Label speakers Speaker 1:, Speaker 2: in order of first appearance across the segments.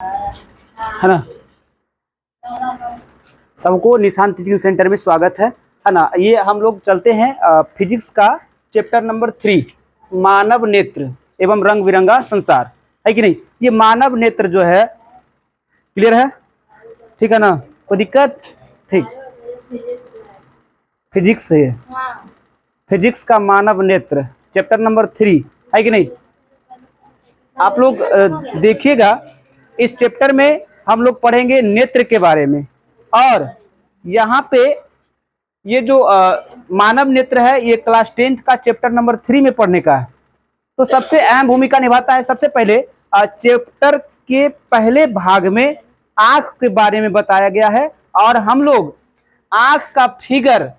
Speaker 1: है ना। सबको निशान टीचिंग सेंटर में स्वागत है ना। ये हम लोग चलते हैं फिजिक्स का चैप्टर नंबर 3, मानव नेत्र एवं रंग बिरंगा संसार, है कि नहीं। ये मानव नेत्र जो है, क्लियर है, ठीक है ना, कोई दिक्कत? ठीक, फिजिक्स है, फिजिक्स का मानव नेत्र चैप्टर नंबर 3, है कि नहीं। आप लोग देखिएगा, इस चैप्टर में हम लोग पढ़ेंगे नेत्र के बारे में, और यहाँ पे ये जो मानव नेत्र है, ये क्लास 10th का चैप्टर नंबर 3 में पढ़ने का है। तो सबसे अहम भूमिका निभाता है। सबसे पहले चैप्टर के पहले भाग में आंख के बारे में बताया गया है, और हम लोग आंख का फिगर,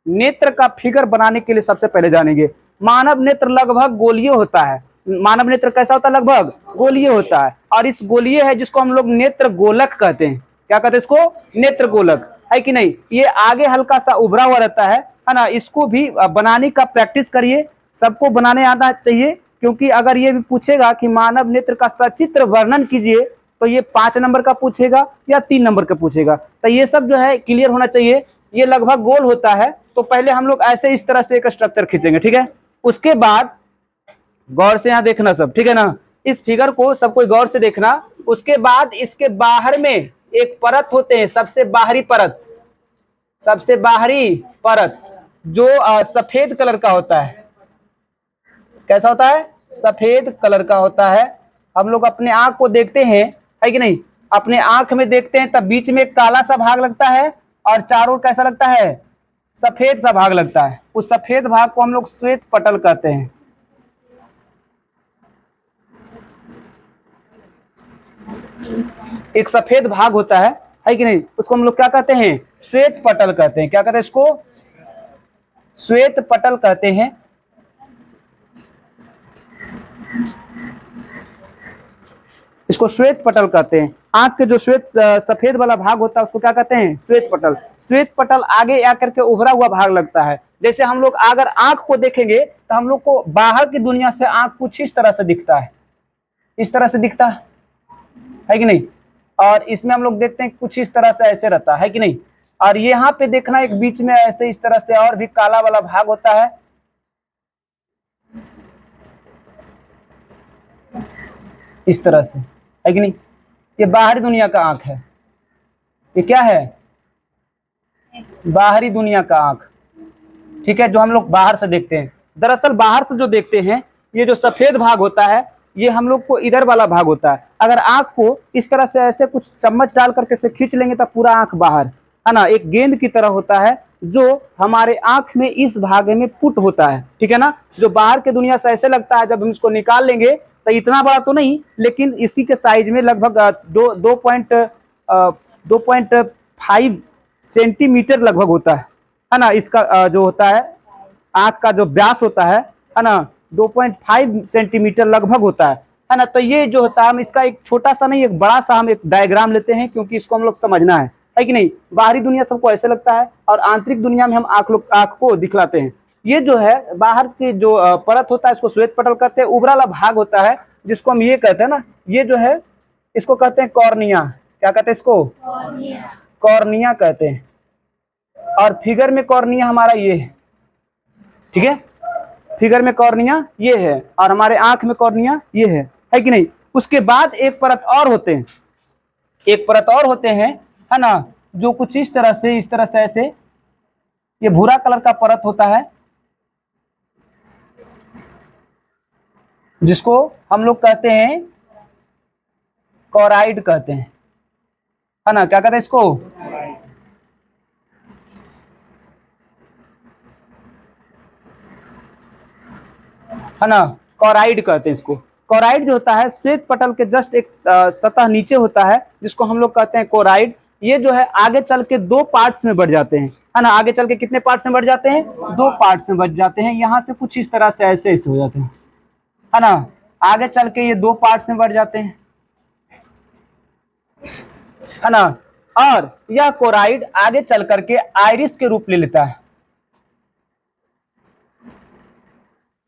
Speaker 1: नेत्र का फिगर बनाने के लिए सबसे पहले जानेंगे। मानव नेत्र लगभग गोलीय होता है। मानव नेत्र कैसा होता है? लगभग गोलीय होता है, और इस गोलीय है जिसको हम लोग नेत्र गोलक कहते हैं। क्या कहते हैं इसको? नेत्र गोलक, है कि नहीं। ये आगे हल्का सा उभरा हुआ रहता है ना। इसको भी बनाने का प्रैक्टिस करिए, सबको बनाने आना चाहिए, क्योंकि अगर ये भी पूछेगा कि मानव नेत्र का सचित्र वर्णन कीजिए, तो ये 5 नंबर का पूछेगा या 3 नंबर का पूछेगा। तो ये सब जो है क्लियर होना चाहिए। ये लगभग गोल होता है, तो पहले हम लोग ऐसे इस तरह से एक स्ट्रक्चर खींचेंगे, ठीक है। उसके बाद गौर से यहाँ देखना सब, ठीक है ना। इस फिगर को सब कोई गौर से देखना। उसके बाद इसके बाहर में एक परत होते हैं, सबसे बाहरी परत, सबसे बाहरी परत जो सफेद कलर का होता है। कैसा होता है? सफेद कलर का होता है। हम लोग अपने आंख को देखते हैं, है कि नहीं, अपने आंख में देखते हैं, तब बीच में एक काला सा भाग लगता है, और चारों कैसा लगता है? सफेद सा भाग लगता है। उस सफेद भाग को हम लोग श्वेत पटल कहते हैं। एक सफेद भाग होता है कि नहीं, उसको हम लोग क्या कहते हैं? श्वेत पटल कहते हैं। क्या कहते हैं इसको? श्वेत पटल कहते हैं। इसको श्वेत पटल कहते हैं। आंख के जो श्वेत सफेद वाला भाग होता है उसको क्या कहते हैं? श्वेत पटल। श्वेत पटल आगे आकर के उभरा हुआ भाग लगता है। जैसे हम लोग अगर आंख को देखेंगे तो हम लोग को बाहर की दुनिया से आंख कुछ इस तरह से दिखता है, इस तरह से दिखता है कि नहीं। और इसमें हम लोग देखते हैं कुछ इस तरह से ऐसे रहता है कि नहीं। और यहाँ पे देखना एक बीच में ऐसे इस तरह से और भी काला वाला भाग होता है, इस तरह से, है कि नहीं। ये बाहरी दुनिया का आंख है। ये क्या है? बाहरी दुनिया का आंख, ठीक है, जो हम लोग बाहर से देखते हैं। दरअसल बाहर से जो देखते हैं, ये जो सफेद भाग होता है, ये हम लोग को इधर वाला भाग होता है। अगर आंख को इस तरह से ऐसे कुछ चम्मच डाल करके से खींच लेंगे तो पूरा आंख बाहर, है ना, एक गेंद की तरह होता है, जो हमारे आंख में इस भाग में पुट होता है, ठीक है ना। जो बाहर के दुनिया से ऐसे लगता है, जब हम इसको निकाल लेंगे तो इतना बड़ा तो नहीं, लेकिन इसी के साइज में लगभग 2.5 सेंटीमीटर लगभग होता है ना। इसका जो होता है आंख का जो व्यास होता है ना, 2.5 सेंटीमीटर लगभग होता है ना। तो ये जो होता है, हम इसका एक छोटा सा नहीं, एक बड़ा सा हम एक डायग्राम लेते हैं, क्योंकि इसको हम लोग समझना है कि नहीं। बाहरी दुनिया सबको ऐसे लगता है, और आंतरिक दुनिया में हम आंख को दिखलाते हैं। ये जो है बाहर की जो परत होता है, इसको श्वेत पटल कहते हैं। उभरा वाला भाग होता है जिसको हम ये कहते हैं ना, ये जो है इसको कहते हैं कॉर्निया। क्या कहते हैं इसको? कॉर्निया कहते हैं। और फिगर में कॉर्निया हमारा ये है, ठीक है, फिगर में कॉर्निया ये है, और हमारे आंख में कॉर्निया ये है कि नहीं। उसके बाद एक परत और होते हैं, एक परत और होते हैं, है ना, जो कुछ इस तरह से ऐसे, ये भूरा कलर का परत होता है, जिसको हम लोग कहते हैं कोराइड कहते हैं, है ना। क्या कहते हैं इसको? है ना, कोराइड कहते हैं इसको। कोराइड जो होता है श्वेत पटल के जस्ट एक सतह नीचे होता है, जिसको हम लोग कहते हैं कोराइड। ये जो है आगे चल के 2 पार्ट्स में बढ़ जाते हैं, है ना। आगे चल के कितने पार्ट्स में बढ़ जाते हैं? 2 पार्ट्स में बढ़ जाते हैं। यहाँ से कुछ इस तरह से ऐसे ऐसे हो जाते हैं, है ना। आगे चल के ये 2 पार्ट्स में बढ़ जाते हैं, है ना। और यह कोराइड आगे चल करके आइरिस के रूप ले लेता है,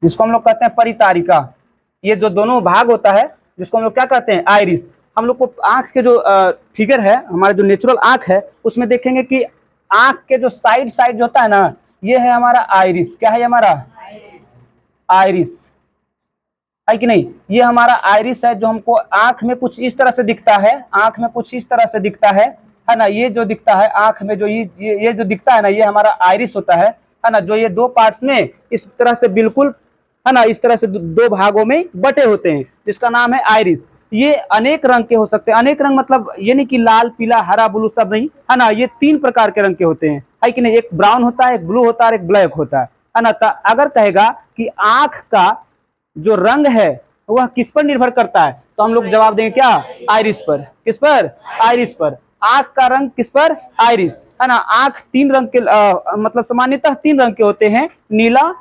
Speaker 1: जिसको हम लोग कहते हैं परितारिका। ये जो दोनों भाग होता है, जिसको हम लोग क्या कहते हैं? आइरिस। हम लोग को आंख के जो फिगर है, हमारा जो नेचुरल आंख है, उसमें देखेंगे कि आंख के जो साइड साइड जो होता है ना, ये है हमारा आइरिस। क्या है हमारा? आइरिस है कि नहीं? ये हमारा आइरिस है, जो हमको आंख में कुछ इस तरह से दिखता है, आंख में कुछ इस तरह से दिखता है ना। ये जो दिखता है आंख में, जो ये जो दिखता है ना, ये हमारा आइरिस होता है ना। जो ये दो पार्ट्स में इस तरह से बिल्कुल है ना, इस तरह से दो भागों में बटे होते हैं, जिसका नाम है आइरिस। ये अनेक रंग के हो सकते हैं। अनेक रंग मतलब ये नहीं कि लाल, पीला, हरा, ब्लू सब नहीं, है ना। ये 3 प्रकार के रंग के होते हैं, है कि नहीं? एक ब्राउन होता है, एक ब्लू होता है और एक ब्लैक होता है ना। तो अगर कहेगा कि आंख का जो रंग है वह किस पर निर्भर करता है, तो हम लोग जवाब देंगे क्या? आइरिस पर। किस पर? आइरिस पर। आंख का रंग किस पर? आइरिस, है ना। आंख 3 रंग के मतलब सामान्यतः 3 रंग के होते हैं, नीला,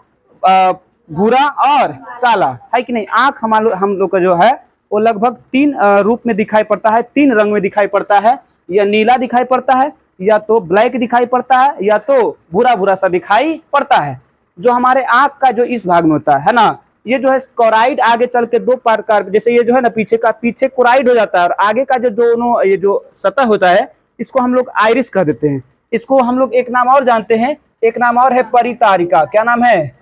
Speaker 1: भूरा और काला, है कि नहीं? आंख हम लोग का जो है वो लगभग 3 रूप में दिखाई पड़ता है, 3 रंग में दिखाई पड़ता है। या नीला दिखाई पड़ता है, या तो ब्लैक दिखाई पड़ता है, या तो भूरा भूरा सा दिखाई पड़ता है, जो हमारे आंख का जो इस भाग में होता है ना। ये जो है कोराइड आगे चल के 2 प्रकार, जैसे ये जो है ना पीछे कोराइड हो जाता है, और आगे का जो दोनों ये जो सतह होता है, इसको हम लोग आइरिस कह देते हैं। इसको हम लोग एक नाम और जानते हैं, एक नाम और है परितारिका। क्या नाम है?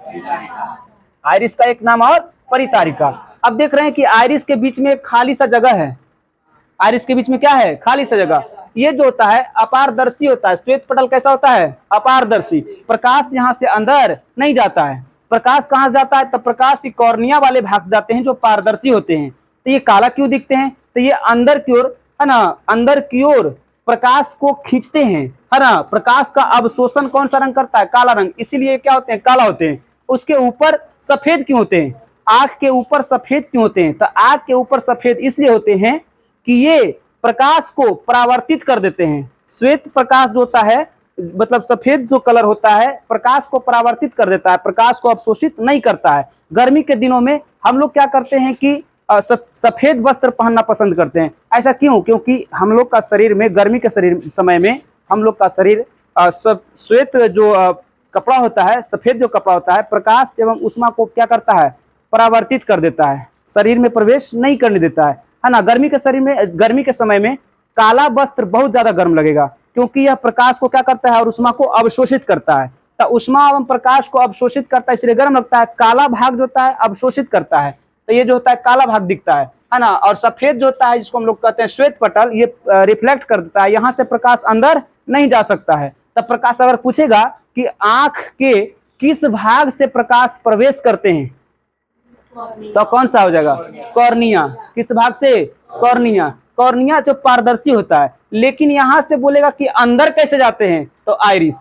Speaker 1: आइरिस का एक नाम और परितारिका। अब देख रहे हैं कि आइरिस के बीच में एक खाली सा जगह है। आइरिस के बीच में क्या है? खाली सा जगह। ये जो होता है अपारदर्शी होता है। श्वेत पटल कैसा होता है? अपारदर्शी। प्रकाश यहाँ से अंदर नहीं जाता है। प्रकाश कहाँ से जाता है? तब प्रकाश की कॉर्निया वाले भाग से जाते हैं, जो पारदर्शी होते हैं। तो ये काला क्यों दिखते हैं? तो ये अंदर की ओर, है ना, अंदर की ओर प्रकाश को खींचते हैं, है ना। प्रकाश का अवशोषण कौन सा रंग करता है? काला रंग। इसीलिए क्या होते हैं? काला होते हैं। उसके ऊपर सफेद क्यों होते हैं? आंख के ऊपर सफेद क्यों होते हैं? तो आंख के ऊपर सफेद इसलिए होते हैं कि ये प्रकाश को परावर्तित कर देते हैं। श्वेत प्रकाश जो होता है, मतलब सफेद जो कलर होता है, प्रकाश को परावर्तित कर देता है, प्रकाश को अवशोषित नहीं करता है। गर्मी के दिनों में हम लोग क्या करते हैं कि सफेद वस्त्र पहनना पसंद करते हैं। ऐसा क्यों? क्योंकि हम लोग का शरीर में गर्मी के समय में हम लोग का शरीर श्वेत जो कपड़ा होता है, सफेद जो कपड़ा होता है, प्रकाश एवं उष्मा को क्या करता है? परावर्तित कर देता है, शरीर में प्रवेश नहीं करने देता है ना। गर्मी के समय में काला वस्त्र बहुत ज्यादा गर्म लगेगा, क्योंकि यह प्रकाश को क्या करता है? और उष्मा को अवशोषित करता है। तो उष्मा एवं प्रकाश को अवशोषित करता है, इसलिए गर्म लगता है। काला भाग जो होता है अवशोषित करता है, तो ये जो होता है काला भाग दिखता है ना। और सफेद जो होता है, जिसको हम लोग कहते हैं श्वेत पटल, ये रिफ्लेक्ट कर देता है, यहाँ से प्रकाश अंदर नहीं जा सकता है। तब प्रकाश अगर पूछेगा कि आंख के किस भाग से प्रकाश प्रवेश करते हैं, तो कौन सा हो जाएगा? कॉर्निया। किस भाग से? कॉर्निया। कॉर्निया जो पारदर्शी होता है। लेकिन यहां से बोलेगा कि अंदर कैसे जाते हैं, तो आइरिस।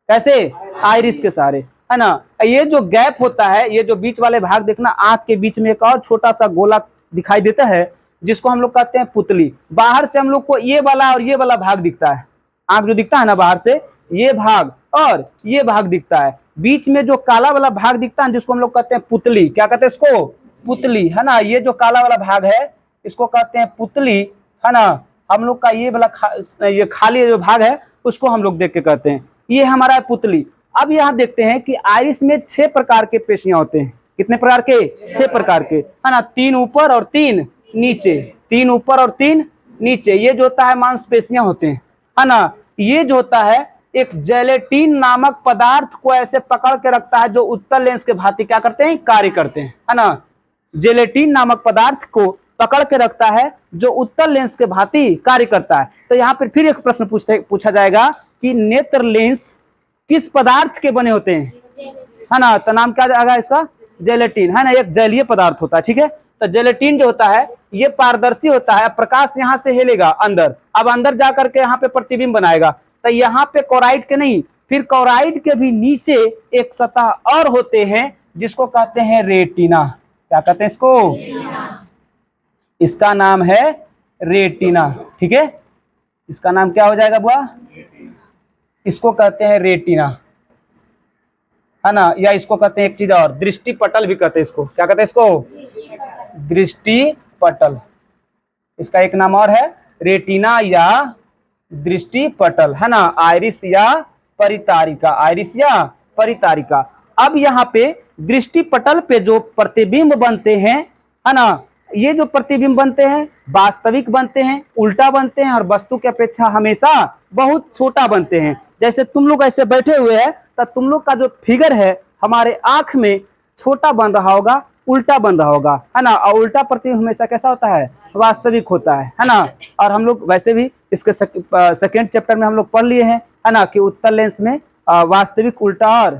Speaker 1: कैसे? आइरिस के सहारे, है ना। ये जो गैप होता है, ये जो बीच वाले भाग देखना, आंख के बीच में एक और छोटा सा गोला दिखाई देता है, जिसको हम लोग कहते हैं पुतली। बाहर से हम लोग को ये वाला और ये वाला भाग दिखता है। आंख जो दिखता है ना बाहर से, ये भाग और ये भाग दिखता है। बीच में जो काला वाला भाग दिखता है, जिसको हम लोग कहते हैं पुतली। क्या कहते हैं इसको? पुतली, है ना। ये जो काला वाला भाग है, इसको कहते हैं पुतली, है ना। हम लोग का ये वाला ये खाली जो भाग है, उसको हम लोग देख के कहते हैं ये हमारा है पुतली। अब यहाँ देखते हैं कि आइरिस में 6 प्रकार के पेशियां होते हैं। कितने प्रकार के? 6 प्रकार के, है ना। 3 ऊपर और 3 नीचे, 3 ऊपर और 3 नीचे। ये जो होता है मांसपेशियां होते हैं, है ना। ये जो होता है एक जेलेटिन नामक पदार्थ को ऐसे पकड़ के रखता है, जो उत्तल लेंस के भांति क्या करते हैं? कार्य करते हैं, है ना। जेलेटिन नामक पदार्थ को पकड़ के रखता है, जो उत्तल लेंस के भांति कार्य करता है। तो यहाँ पर फिर एक प्रश्न पूछा जाएगा कि नेत्र लेंस किस पदार्थ के बने होते हैं, है ना। तो नाम क्या आएगा इसका? जेलेटिन, है ना। एक जलीय पदार्थ होता है, ठीक है। तो जेलेटिन जो होता है ये पारदर्शी होता है। प्रकाश यहाँ से हेलेगा अंदर, अब अंदर जाकर के यहाँ पे प्रतिबिंब बनाएगा। तो यहाँ पे क्लोराइड के नहीं, फिर क्लोराइड के भी नीचे एक सतह और होते हैं, जिसको कहते हैं रेटिना। क्या कहते हैं इसको? इसका नाम है रेटिना, ठीक है। इसका नाम क्या हो जाएगा बुआ? इसको कहते हैं रेटिना, है ना। या इसको कहते हैं एक चीज और, दृष्टि पटल भी कहते हैं इसको। क्या कहते हैं इसको? दृष्टि पटल। इसका एक नाम और है रेटिना या दृष्टि पटल, है ना। आइरिस या परितारिका, आइरिस या परितारिका। अब यहाँ पे दृष्टि पटल पे जो प्रतिबिंब बनते हैं, है ना, ये जो प्रतिबिंब बनते हैं वास्तविक बनते हैं, उल्टा बनते हैं और वस्तु की अपेक्षा हमेशा बहुत छोटा बनते हैं। जैसे तुम लोग ऐसे बैठे हुए हैं तो तुम लोग का जो फिगर है हमारे आंख में छोटा बन रहा होगा, उल्टा बन रहा होगा, है ना। और उल्टा प्रतिबिंब हमेशा कैसा होता है, वास्तविक होता है ना। और हम लोग वैसे भी इसके सेकेंड चैप्टर में हम लोग पढ़ लिए हैं, है ना, कि उत्तल लेंस में वास्तविक उल्टा और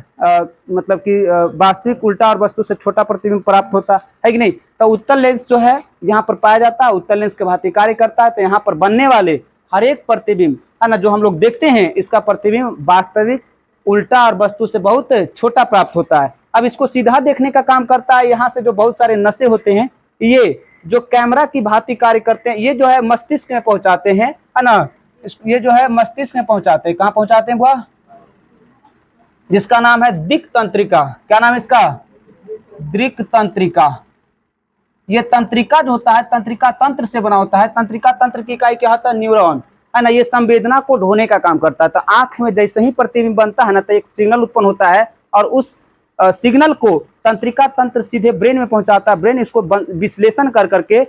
Speaker 1: मतलब कि वास्तविक उल्टा और वस्तु से छोटा प्रतिबिंब प्राप्त होता है कि नहीं। तो उत्तल लेंस जो है यहाँ पर पाया जाता है, उत्तल लेंस के भांति कार्य करता है। तो यहाँ पर बनने वाले हर एक प्रतिबिंब, है ना, जो हम लोग देखते हैं, इसका प्रतिबिंब वास्तविक उल्टा और वस्तु से बहुत छोटा प्राप्त होता है। अब इसको सीधा देखने का काम करता है। यहाँ से जो बहुत सारे नसें होते हैं, ये जो कैमरा की भांति कार्य करते हैं, ये जो है मस्तिष्क में पहुंचाते हैं, है ना। ये जो है मस्तिष्क में पहुंचाते हैं। कहाँ पहुंचाते हैं वह, जिसका नाम है दिक् तंत्रिका। क्या नाम है इसका, दिक् तंत्रिका। ये तंत्रिका जो होता है, तंत्रिका तंत्र से बना होता है। तंत्रिका तंत्र की इकाई क्या होता है, न्यूरॉन, है ना। ये संवेदना को ढोने का काम करता है। तो आंख में जैसे ही प्रतिबिंब बनता है ना, तो एक सिग्नल उत्पन्न होता है और उस सिग्नल को तंत्रिका तंत्र सीधे ब्रेन में पहुंचाता है। ब्रेन इसको विश्लेषण कर करके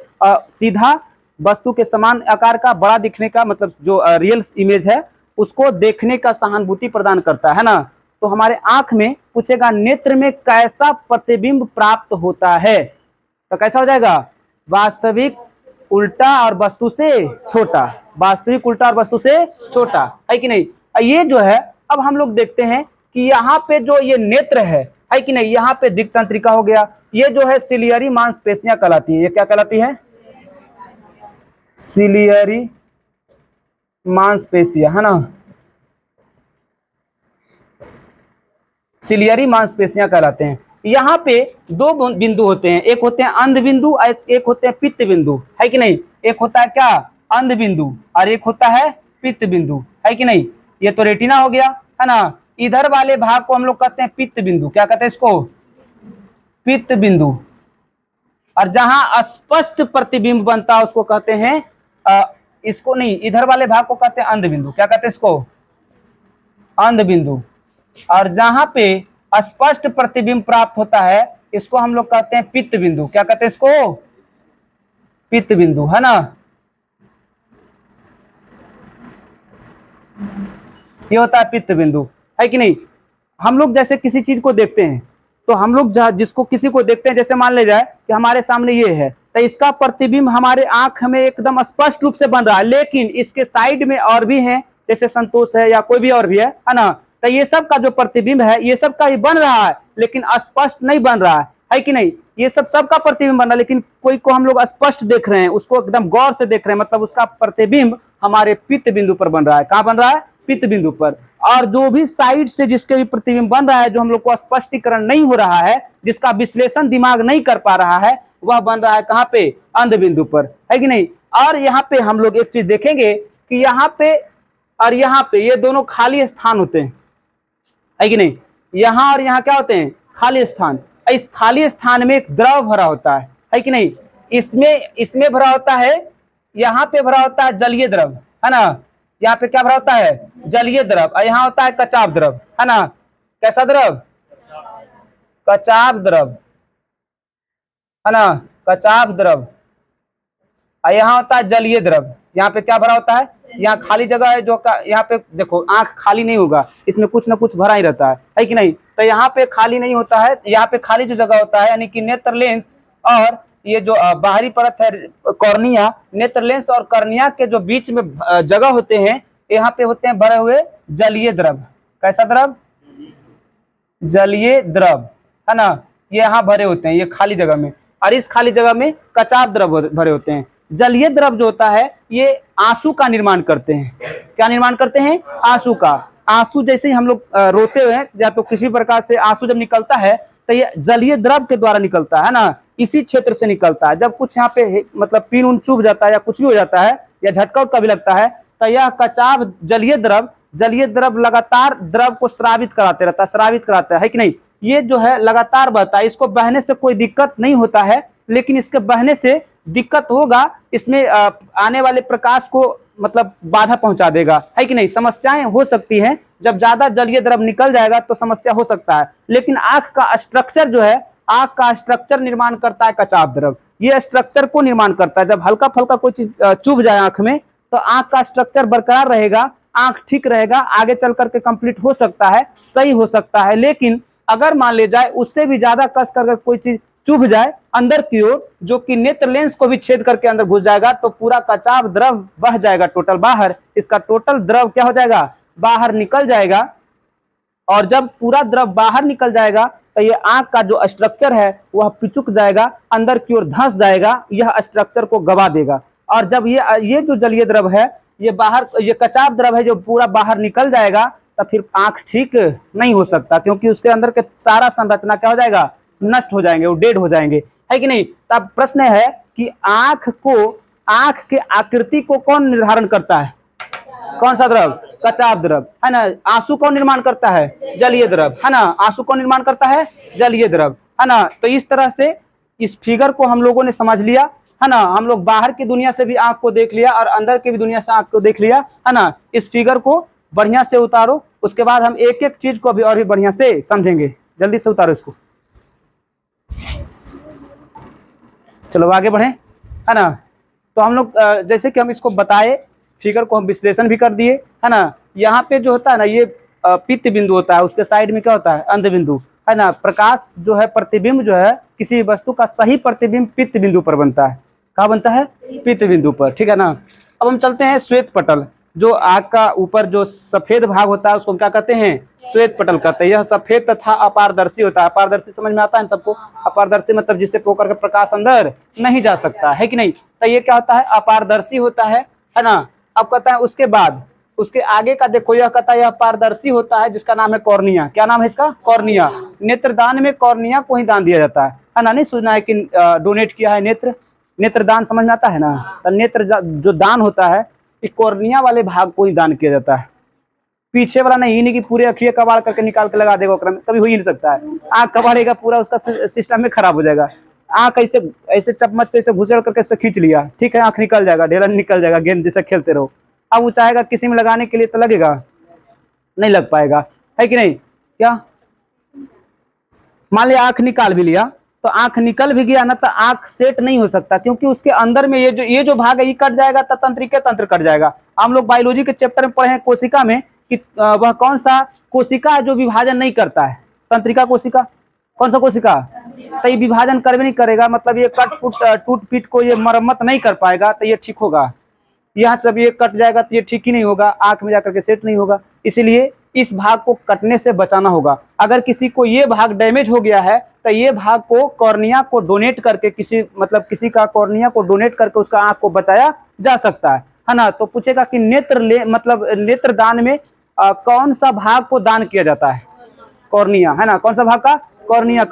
Speaker 1: सीधा वस्तु के समान आकार का, बड़ा दिखने का, मतलब जो रियल इमेज है उसको देखने का सहानुभूति प्रदान करता है ना। तो हमारे आंख में पूछेगा नेत्र में कैसा प्रतिबिंब प्राप्त होता है, तो कैसा हो जाएगा, वास्तविक उल्टा और वस्तु से छोटा। वास्तविक उल्टा और वस्तु से छोटा, है कि नहीं। ये जो है, अब हम लोग देखते हैं कि यहाँ पे जो ये नेत्र है कि नहीं, यहाँ पे दिक् तंत्रिका हो गया। ये जो है सिलियरी मांसपेशियां कहलाती है। ये क्या कहलाती है, सिलियरी मांसपेशियां, है ना, सिलियरी मांसपेशियां कहलाते हैं। यहाँ पे दो बिंदु होते हैं, एक होते हैं अंध बिंदु और एक होते हैं पित्त बिंदु, है कि नहीं। एक होता है क्या, अंध बिंदु, और एक होता है पित्त बिंदु, है कि नहीं। ये तो रेटिना हो गया, है ना। इधर वाले भाग को हम लोग कहते हैं पित्त बिंदु। क्या कहते हैं इसको, पित्त बिंदु। और जहां स्पष्ट प्रतिबिंब बनता है उसको कहते हैं इसको नहीं, इधर वाले भाग को कहते हैं अंध बिंदु। क्या कहते हैं इसको, अंध बिंदु। और जहां पे स्पष्ट प्रतिबिंब प्राप्त होता है इसको हम लोग कहते हैं पित्त बिंदु। क्या कहते हैं इसको, पित्त बिंदु, है ना। ये होता है पित्त बिंदु, है कि नहीं। हम लोग जैसे किसी चीज को देखते हैं तो हम लोग जिसको किसी को देखते हैं, जैसे मान ले जाए कि हमारे सामने ये है, तो इसका प्रतिबिंब हमारे आंख में एकदम स्पष्ट रूप से बन रहा है। लेकिन इसके साइड में और भी हैं, जैसे संतोष है या कोई भी और भी है ना। तो ये सब का जो प्रतिबिंब है, ये सब का ही बन रहा है, लेकिन स्पष्ट नहीं बन रहा है कि नहीं। ये सब सबका प्रतिबिंब बन रहा है, लेकिन कोई को हम लोग स्पष्ट देख रहे हैं, उसको एकदम गौर से देख रहे हैं, मतलब उसका प्रतिबिंब हमारे पित्त बिंदु पर बन रहा है। कहाँ बन रहा है, पित्त बिंदु पर। और जो भी साइड से जिसके भी प्रतिबिंब बन रहा है, जो हम लोग को स्पष्टीकरण नहीं हो रहा है, जिसका विश्लेषण दिमाग नहीं कर पा रहा है, वह बन रहा है कहाँ पे, अंध बिंदु पर, है कि नहीं। और यहाँ पे हम लोग एक चीज देखेंगे कि यहाँ पे और यहाँ पे ये दोनों खाली स्थान होते हैं, है कि नहीं। यहाँ और यहाँ क्या होते हैं, खाली स्थान। इस खाली स्थान में एक द्रव भरा होता है कि नहीं। इसमें भरा होता है, यहाँ पे भरा होता है जलीय द्रव, है ना। यहाँ पे क्या भरा होता है, जलीय द्रव। और यहाँ होता है कचाव द्रव, है ना। कैसा द्रव, कचाव द्रव, है ना, कचाव द्रव। और यहाँ होता है जलीय द्रव। यहाँ पे क्या भरा होता है, यहाँ खाली जगह है, जो यहाँ पे देखो आंख खाली नहीं होगा, इसमें कुछ ना कुछ भरा ही रहता है कि नहीं। तो यहाँ पे खाली नहीं होता है, यहाँ पे खाली जो जगह होता है, यानी कि नेत्र लेंस और ये जो बाहरी परत है कॉर्निया, नेत्र लेंस और कॉर्निया के जो बीच में जगह होते हैं, यहाँ पे होते हैं भरे हुए जलीय द्रव। कैसा द्रव, जलीय द्रव, है ना। ये यहाँ भरे होते हैं, ये खाली जगह में। और इस खाली जगह में कचाव द्रव भरे होते हैं। जलीय द्रव जो होता है ये आंसू का निर्माण करते हैं। क्या निर्माण करते हैं, आंसू का। आंसू जैसे ही हम लोग रोते हुए या तो किसी प्रकार से आंसू जब निकलता है तो ये जलीय द्रव के द्वारा निकलता है ना, इसी क्षेत्र से निकलता है। जब कुछ यहाँ पे मतलब पीन उन चुभ जाता है या कुछ भी हो जाता है या झटका उटका भी लगता है, तो यह कचाव जलीय द्रव लगातार द्रव को स्रावित कराते रहता है, स्रावित कराता है कि नहीं। ये जो है लगातार बहता है, इसको बहने से कोई दिक्कत नहीं होता है, लेकिन इसके बहने से दिक्कत होगा, इसमें आने वाले प्रकाश को मतलब बाधा पहुंचा देगा, है कि नहीं। समस्याएं हो सकती हैं, जब ज्यादा जलीय द्रव निकल जाएगा तो समस्या हो सकता है। लेकिन आंख का स्ट्रक्चर जो है, आंख का स्ट्रक्चर निर्माण करता है कचाव द्रव। ये स्ट्रक्चर को निर्माण करता है। जब हल्का फल्का कोई चीज चुभ जाए आंख में तो आंख का स्ट्रक्चर बरकरार रहेगा, आंख ठीक रहेगा, आगे चल करके कंप्लीट हो सकता है, सही हो सकता है। लेकिन अगर मान ले जाए उससे भी ज्यादा कस कर कोई चीज चुभ जाए अंदर की ओर, जो कि नेत्र लेंस को भी छेद करके अंदर घुस जाएगा, तो पूरा कचाव द्रव बह जाएगा टोटल बाहर। इसका टोटल द्रव क्या हो जाएगा, बाहर निकल जाएगा। और जब पूरा द्रव बाहर निकल जाएगा तो ये आंख का जो स्ट्रक्चर है वह पिचुक जाएगा, अंदर की ओर धंस जाएगा, यह स्ट्रक्चर को गवा देगा। और जब ये जो जलीय द्रव है ये बाहर, ये कचाव द्रव है जो पूरा बाहर निकल जाएगा, तो फिर आंख ठीक नहीं हो सकता, क्योंकि उसके अंदर के सारा संरचना क्या हो जाएगा, नष्ट हो जाएंगे, वो डेड हो जाएंगे, है कि नहीं। तब प्रश्न है कि आंख के आकृति को कौन निर्धारण करता है, कौन सा द्रव, कचाव द्रव, है ना। आंसू कौन निर्माण करता है, जलीय द्रव, है ना। आंसू कौन निर्माण करता है, जलीय द्रव, है ना। तो इस तरह से इस फिगर को हम लोगों ने समझ लिया, है ना। हम लोग बाहर की दुनिया से भी आंख को देख लिया और अंदर की भी दुनिया से आंख को देख लिया, है ना। इस फिगर को बढ़िया से उतारो, उसके बाद हम एक एक चीज को भी और भी बढ़िया से समझेंगे। जल्दी से उतारो इसको, चलो आगे बढ़े, है ना। तो हम लोग जैसे कि हम इसको बताए, फिगर को हम विश्लेषण भी कर दिए, है ना। यहाँ पे जो होता है ना, ये पित्त बिंदु होता है, उसके साइड में क्या होता है, अंध बिंदु, है ना। प्रकाश जो है, प्रतिबिंब जो है किसी वस्तु का सही प्रतिबिंब पित्त बिंदु पर बनता है। कहाँ बनता है, पित्त बिंदु पर, ठीक है ना। अब हम चलते हैं श्वेत पटल। जो आग का ऊपर जो सफेद भाग होता है उसको क्या कहते हैं, श्वेत पटल कहते हैं। यह सफेद तथा अपारदर्शी होता है। अपारदर्शी समझ में आता है सबको, अपारदर्शी मतलब जिससे होकर के प्रकाश अंदर नहीं जा सकता, है कि नहीं। तो ये क्या होता है, अपारदर्शी होता है ना। अब कहता है उसके बाद उसके आगे का देखो, यह कहता है यह पारदर्शी होता है, जिसका नाम है कॉर्निया। क्या नाम है इसका, कॉर्निया। नेत्रदान में कॉर्निया को ही दान दिया जाता है ना। नहीं सुना है कि डोनेट किया है नेत्रदान, समझ में आता है ना। तो नेत्र जो दान होता है ये कॉर्निया वाले भाग को ही दान किया जाता है, पीछे वाला नहीं कि पूरे अखिए कबाड़ करके निकाल के लगा देगा, कभी हो ही नहीं सकता है। आँख कबाड़ेगा पूरा, उसका सिस्टम में खराब हो जाएगा। आँख ऐसे चम्मच से घुसेड़ करके ऐसे खींच लिया, ठीक है, आँख निकल जाएगा, ढेलन निकल जाएगा, गेंद जैसे खेलते रहो। अब वो चाहेगा किसी में लगाने के लिए तो लगेगा, नहीं लग पाएगा, है कि नहीं। क्या मान लिया आँख निकाल भी लिया, तो आँख निकल भी गया ना, तो आँख सेट नहीं हो सकता, क्योंकि उसके अंदर में ये जो भाग है ये कट जाएगा तो तंत्रिका तंत्र कट जाएगा। हम लोग बायोलॉजी के चैप्टर में पढ़े हैं कोशिका में कि वह कौन सा कोशिका है जो विभाजन नहीं करता है, तंत्रिका कोशिका। कौन सा कोशिका, तो ये विभाजन कर भी नहीं करेगा, मतलब ये टूट पीट को ये मरम्मत नहीं कर पाएगा, तो ये ठीक होगा। यहाँ से ये कट जाएगा तो ये ठीक ही नहीं होगा, आंख में जाकर के सेट नहीं होगा। इसीलिए इस भाग को कटने से बचाना होगा। अगर किसी को ये भाग डैमेज हो गया है तो ये भाग को कॉर्निया को डोनेट करके किसी का कॉर्निया को डोनेट करके उसका आंख को बचाया जा सकता है ना। तो पूछेगा कि नेत्र दान में कौन सा भाग को दान किया जाता है, कॉर्निया, है ना। कौन सा भाग का, कॉर्निया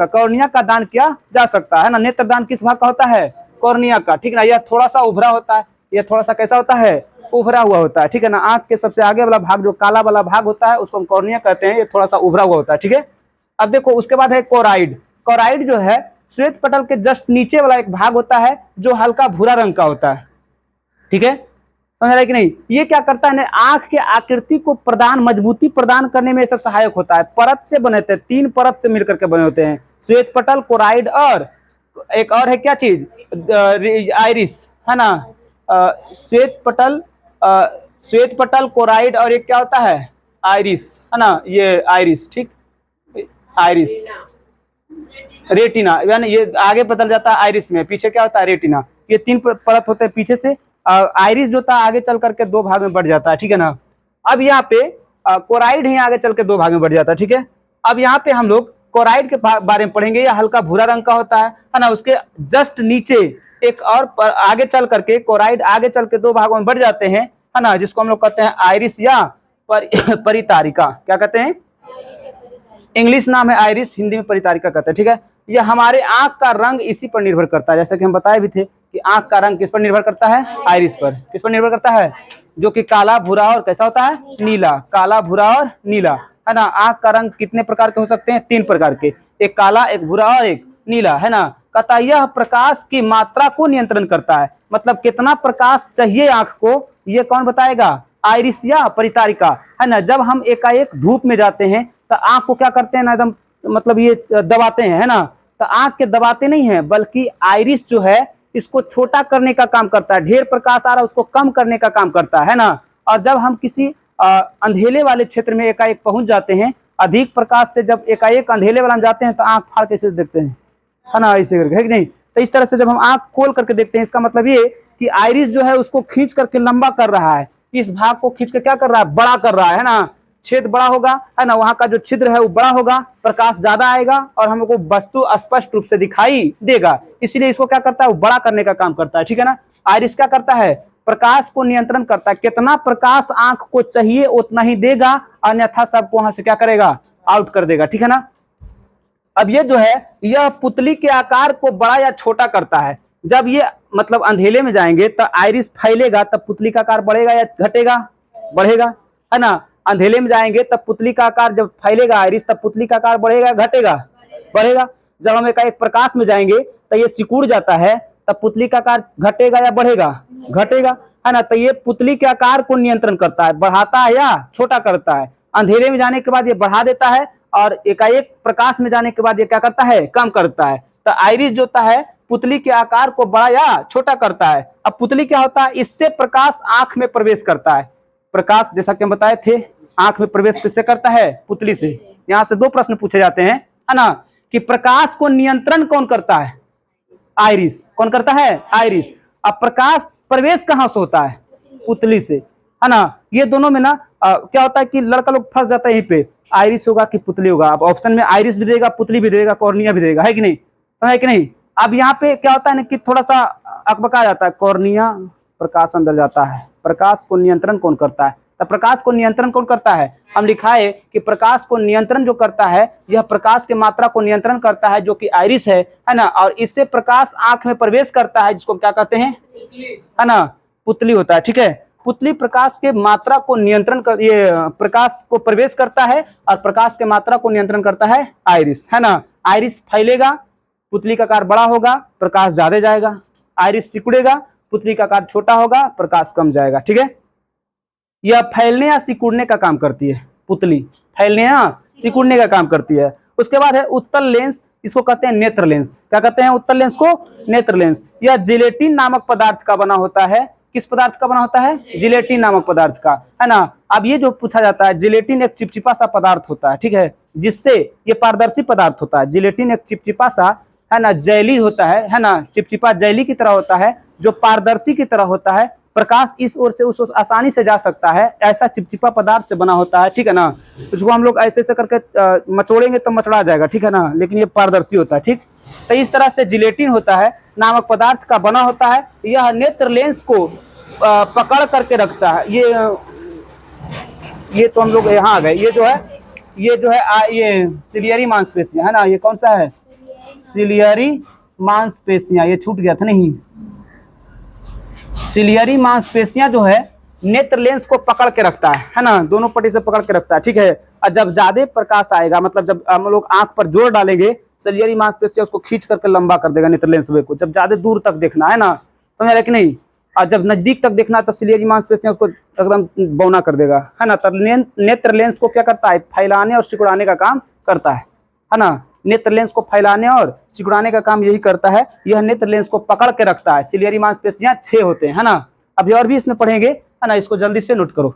Speaker 1: का दान किया जा सकता है ना। नेत्र दान किस भाग का होता है, कॉर्निया का, ठीक ना। यह थोड़ा सा उभरा होता है, ये थोड़ा सा कैसा होता है, उभरा हुआ होता है, ठीक है ना। आंख के सबसे आगे वाला भाग जो काला वाला भाग होता है उसको हम कॉर्निया कहते हैं, ये थोड़ा सा उभरा हुआ होता है, ठीक है। अब देखो उसके बाद है कोराइड। कोराइड जो है श्वेत पटल के जस्ट नीचे वाला एक भाग होता है जो हल्का भूरा रंग का होता है, ठीक है, समझ रहा है कि नहीं। ये क्या करता है, आंख के आकृति को मजबूती प्रदान करने में सब सहायक होता है। परत से बने थे, 3 परत से मिलकर के बने होते हैं, श्वेत पटल, कोराइड और एक और है क्या चीज, आइरिस, है ना। श्वेत पटल, कोराइड और एक क्या होता है, आइरिस, है ना। ये आइरिस, ठीक, आइरिस, रेटिना, यानी ये आगे बदल जाता है आइरिस में, पीछे क्या होता है, रेटिना। ये 3 परत होते हैं पीछे से। आइरिस जो था आगे चल करके 2 भाग में बढ़ जाता है, ठीक है ना। अब यहाँ पे कोराइड ही आगे चल के 2 भाग में बढ़ जाता है, ठीक है। अब यहाँ पे हम लोग कोराइड के बारे में पढ़ेंगे। यह हल्का भूरा रंग का होता है ना। उसके जस्ट नीचे एक और आगे चल करके कोराइड आगे चल के 2 भागों में बढ़ जाते हैं, है ना, जिसको हम लोग कहते हैं आइरिस या परितारिका। क्या कहते हैं, इंग्लिश नाम है आइरिस, हिंदी में परितारिका कहते हैं, ठीक है। यह हमारे आंख का रंग इसी पर निर्भर करता है, जैसे कि हम बताए भी थे कि आंख का रंग किस पर निर्भर करता है, आइरिस पर। किस पर निर्भर करता है, जो कि काला, भूरा और कैसा होता है, नीला। काला, भूरा और नीला, है ना। आंख का रंग कितने प्रकार के हो सकते हैं, 3 प्रकार के, एक काला, एक भूरा और एक नीला, है ना। कहता यह प्रकाश की मात्रा को नियंत्रण करता है, मतलब कितना प्रकाश चाहिए आंख को, ये कौन बताएगा, आइरिस या परितारिका, है ना। जब हम एकाएक धूप में जाते हैं तो आंख को क्या करते हैं ना, एकदम मतलब ये दबाते हैं, है ना। तो आंख के दबाते नहीं है, बल्कि आइरिस जो है इसको छोटा करने का काम करता है, ढेर प्रकाश आ रहा है उसको कम करने का काम करता है ना। और जब हम किसी अंधेले वाले क्षेत्र में एकाएक पहुंच जाते हैं, अधिक प्रकाश से जब एकाएक अंधेले वाला में जाते हैं तो आंख फाड़ के देखते हैं, है ना, ऐसे करके, है कि नहीं। तो इस तरह से जब हम आंख खोल करके देखते हैं, इसका मतलब ये कि आइरिस जो है उसको खींच करके लंबा कर रहा है, इस भाग को खींच कर क्या कर रहा है, बड़ा कर रहा है ना। छेद बड़ा होगा, है ना, वहां का जो छिद्र है वो बड़ा होगा, प्रकाश ज्यादा आएगा और हमको वस्तु स्पष्ट रूप से दिखाई देगा, इसलिए इसको क्या करता है, वो बड़ा करने का काम करता है, ठीक है ना। आइरिस क्या करता है, प्रकाश को नियंत्रण करता है, कितना प्रकाश आंख को चाहिए उतना ही देगा, अन्यथा सबको वहां से क्या करेगा, आउट कर देगा, ठीक है ना। अब ये जो है यह पुतली के आकार को बड़ा या छोटा करता है। जब ये मतलब अंधेले में जाएंगे तो आइरिस फैलेगा, तब पुतली का आकार बढ़ेगा या घटेगा, बढ़ेगा, है ना। अंधेले में जाएंगे तब पुतली का आकार, जब फैलेगा आइरिस तब पुतली का आकार बढ़ेगा, घटेगा, बढ़ेगा। जब हम एक प्रकाश में जाएंगे तो ये सिकुड़ जाता है, तब पुतली का आकार घटेगा या बढ़ेगा, घटेगा, है ना। तो ये पुतली के आकार को नियंत्रण करता है, बढ़ाता है या छोटा करता है। अंधेरे में जाने के बाद ये बढ़ा देता है और एकाएक प्रकाश में जाने के बाद ये क्या करता है, कम करता है। तो आइरिस जो होता है पुतली के आकार को बड़ा या छोटा करता है। अब पुतली क्या होता है, इससे प्रकाश आंख में प्रवेश करता है। प्रकाश जैसा कि हम बताए थे आंख में प्रवेश किससे करता है, पुतली से। यहां से दो प्रश्न पूछे जाते हैं, है ना, कि प्रकाश को नियंत्रण कौन करता है, आइरिस। कौन करता है, आइरिस। अब प्रकाश प्रवेश कहां से होता है, पुतली से, है ना। ये दोनों में ना क्या होता है कि लड़का लोग फंस जाता है यहीं पे, आइरिस होगा कि पुतली होगा। अब ऑप्शन में आइरिस भी देगा, पुतली भी देगा, कॉर्निया भी देगा, है कि नहीं, है कि नहीं। अब यहाँ पे क्या होता है ना कि थोड़ा सा अकबका जाता है, कॉर्निया, प्रकाश अंदर जाता है, प्रकाश को नियंत्रण कौन करता है, तो प्रकाश को नियंत्रण कौन करता है, हम लिखा है कि प्रकाश को नियंत्रण जो करता है यह प्रकाश की मात्रा को नियंत्रण करता है, जो कि आइरिस है ना। और इससे प्रकाश आंख में प्रवेश करता है, जिसको क्या कहते हैं, है ना, पुतली होता है, ठीक है। पुतली प्रकाश के मात्रा को नियंत्रण कर, ये प्रकाश को प्रवेश करता है और प्रकाश के मात्रा को नियंत्रण करता है आइरिस, है ना। आइरिस फैलेगा, पुतली का आकार बड़ा होगा, प्रकाश ज्यादा जाएगा। आइरिस सिकुड़ेगा, पुतली का आकार छोटा होगा, प्रकाश कम जाएगा, ठीक है। यह फैलने या सिकुड़ने का काम करती है, पुतली फैलने या सिकुड़ने का काम करती है। उसके बाद है उत्तल लेंस, इसको कहते हैं नेत्र लेंस। क्या कहते हैं उत्तल लेंस को, नेत्र लेंस। यह जिलेटिन नामक पदार्थ का बना होता है। किस पदार्थ का बना होता है, जिलेटिन नामक पदार्थ का, है ना। अब ये जो पूछा जाता है, जिलेटिन एक चिपचिपा सा पदार्थ होता है, ठीक है, जिससे ये पारदर्शी पदार्थ होता है। जिलेटिन एक चिपचिपा सा, है ना, जेली होता है ना, चिपचिपा जेली की तरह होता है, जो पारदर्शी की तरह होता है। प्रकाश इस ओर से उस ओर आसानी से जा सकता है, ऐसा चिपचिपा पदार्थ से बना होता है, ठीक है ना। इसको हम लोग ऐसे ऐसे करके मचोड़ेंगे तो मचड़ा जाएगा, ठीक है ना, लेकिन ये पारदर्शी होता है, ठीक। तो इस तरह से जिलेटिन होता है नामक पदार्थ का बना होता है। यह नेत्र लेंस को पकड़ करके रखता है। ये तो हम लोग यहाँ आ गए। ये जो है ये सिलियरी मांसपेशियां, है ना। ये कौन सा है, सिलियरी मांसपेशियां, ये छूट गया था नहीं। सिलियरी मांसपेशियां जो है नेत्र लेंस को पकड़ के रखता है ना, दोनों पट्टी से पकड़ के रखता है, ठीक है। और जब ज्यादा प्रकाश आएगा, मतलब जब हम लोग आंख पर जोर डालेंगे, सिलियरी मांसपेशियां उसको खींच करके लंबा कर देगा नेत्र लेंस को। जब ज्यादा दूर तक देखना है ना, समझ रहे कि नहीं, और जब नजदीक तक देखना तो सिलियरी मांसपेशियां उसको एकदम बौना कर देगा, है ना। तब नेत्र लेंस को क्या करता है, फैलाने और सिकुड़ाने का काम करता है ना। नेत्र लेंस को फैलाने और सिकुड़ाने का काम यही करता है। यह नेत्र लेंस को पकड़ के रखता है। सिलियरी मांसपेशियां 6 होते हैं, है ना। अभी और भी इसमें पढ़ेंगे, है ना, इसको जल्दी से नोट करो।